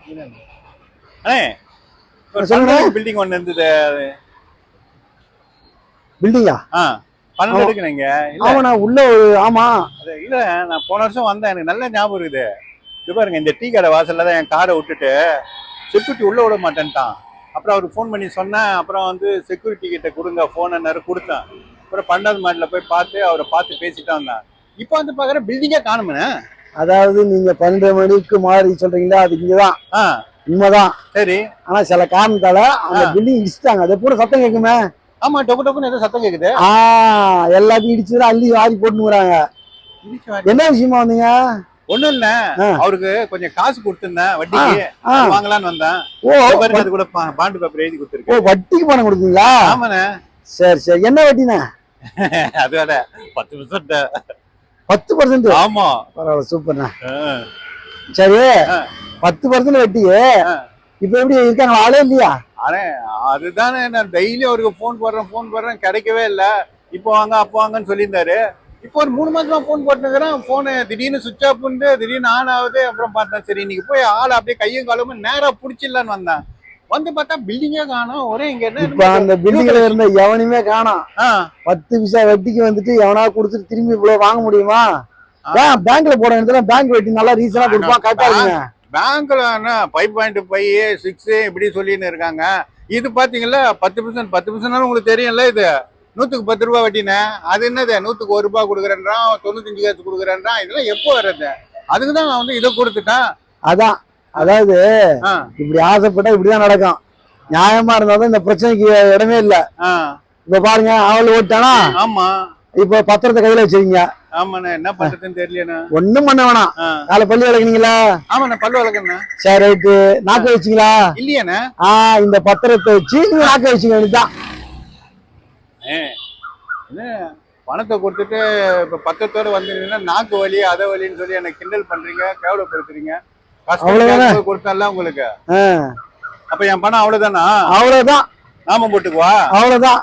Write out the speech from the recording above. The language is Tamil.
அண்ணே சொல்லுங்க. பில்டிங் ஒண்ணு இருந்தது. பில்டிங்கா? 12 எடுக்கிறீங்க. ஆமாண்ணா உள்ள ஆமா. அது இல்ல, நான் போன வருஷம் வந்தேன், எனக்கு நல்ல ஞாபகம் இருக்குது. இது பாருங்க, இந்த டீ கடை வாசல்ல தான் என் காரை விட்டுட்டு செக்யூரிட்டி உள்ள விட மாட்டேன்ட்டான். அப்புறம் அவருக்கு ஃபோன் பண்ணி சொன்னேன். அப்புறம் வந்து செக்யூரிட்டி கிட்ட கொடுங்க ஃபோன் கொடுத்தேன். அப்புறம் 12வது மாடியில் போய் பார்த்து அவரை பார்த்து பேசிட்டு வந்தேன். இப்போ வந்து பாக்குற பில்டிங்கே காணுமே. அதாவது நீங்க 12 மணிக்கு மாறி சொல்றீங்களா, அது இங்கதான் உண்மைதான். சரி. ஆனா சில காரணத்தால அந்த பில்டிங் இடிச்சுட்டாங்க. அது கூட சத்தம் கேட்குமே. ஆமா, டொக்கு டொக்குன்னு ஏதோ சத்தம் கேக்குது. எல்லாத்தையும் இடிச்சுதான் அள்ளி வாரி போட்டுங்கிறாங்க. என்ன விஷயமா வந்தீங்க? ஒண்ணும் இல்ல, அவருக்கு கொஞ்சம் காசு கொடுத்துருந்தேன் வட்டிக்கு, வாங்கலான்னு வந்தேன். அது கூட பாண்டு பேப்பர் எழுதி கொடுத்துருக்கேன். வட்டிக்கு பணம் கொடுத்தீங்களா? ஆமாண்ணே. சரி சரி. என்ன வட்டிண்ணே? அது வேற 10%. 10%? ஆமா. பரவாயில்ல, சூப்பர்ண்ணா. சரி, 10% வட்டி. இப்ப எப்படி இருக்காங்க, ஆளே இல்லையா? ஆனா அதுதானே, நான் டெய்லி அவருக்கு போன் போடுறேன், கிடைக்கவே இல்ல. இப்போ வாங்க அப்போ வாங்கன்னு சொல்லியிருந்தாரு. இப்போ ஒரு 3 மாசமா போன் போட்டுக்கிறேன். போனு திடீர்னு சுவிட்ச் ஆஃப் பண்ணிட்டு திடீர்னு ஆன் ஆகுது. அப்புறம் பார்த்தேன், சரி இன்னைக்கு போய் ஆள் அப்படியே கையும் காலமும் நேரா புடிச்சிடலான்னு வந்தேன். வந்து பார்த்தா பில்டிங்கே காணோம். ஒரே இங்க என்ன அந்த பில்டிங்ல இருந்த எவனையுமே காணோம். 10 பைசா வட்டிக்கு வந்துட்டு எவனா கொடுத்துட்டு திரும்பி இவ்வளவு வாங்க முடியுமா? பேங்க்ல போட வேண்டியதுல பேங்க் வட்டி நல்லா ரீசனா கொடுப்பான். கரெக்டா இருங்க. பேங்க்ல 5.5 6 இப்படி சொல்லின்னு இருக்காங்க. இது பாத்தீங்களா 10% உங்களுக்கு தெரியும்ல. இது 100க்கு 10 ரூபாய் வட்டினே. அது என்னது 100க்கு 1 ரூபாய் கொடுக்குறேன்றான், 95 காசு கொடுக்குறேன்றான். இதெல்லாம் எப்போ வர்றது? அதுக்குதான் நான் வந்து இதை கொடுத்துட்டேன். அதான், அதாவது இப்படி ஆசைப்பட்டா இப்படிதான் நடக்கும். நியாயமா இருந்தாதான் இந்த பிரச்சனைக்கு இடமே இல்ல. இப்ப பாருங்க, அவள் ஓட்டானா. ஆமா. இப்ப பத்திரத்தை கையில வச்சிருக்கீங்க. ஆமாண்ணே, என்ன பண்றதுன்னு தெரியல. ஒண்ணும் பண்ண வேணாம். நாளை பல்லு விளக்குனீங்களா? ஆமாண்ணே, பல்லு விளக்குண்ணே. சரி, ரைட்டு. நாக்க வச்சிங்களா? இல்லையாண்ணே. இந்த பத்திரத்தை வச்சு நீங்க நாக்க வச்சுக்க வேண்டியதுதான். என்ன பணத்தை கொடுத்துட்டு இப்ப பத்திரத்தோட வந்தீங்கன்னா நாக்கு வலி அதை வலின்னு சொல்லி எனக்கு கிண்டல் பண்றீங்க, கேவலப்படுத்துறீங்க. கஷ்டம் கொடுத்தால உங்களுக்கு. அப்ப என் பணம் அவ்வளவுதானா? அவ்வளவுதான். நாம போட்டுக்குவா? அவ்வளவுதான்.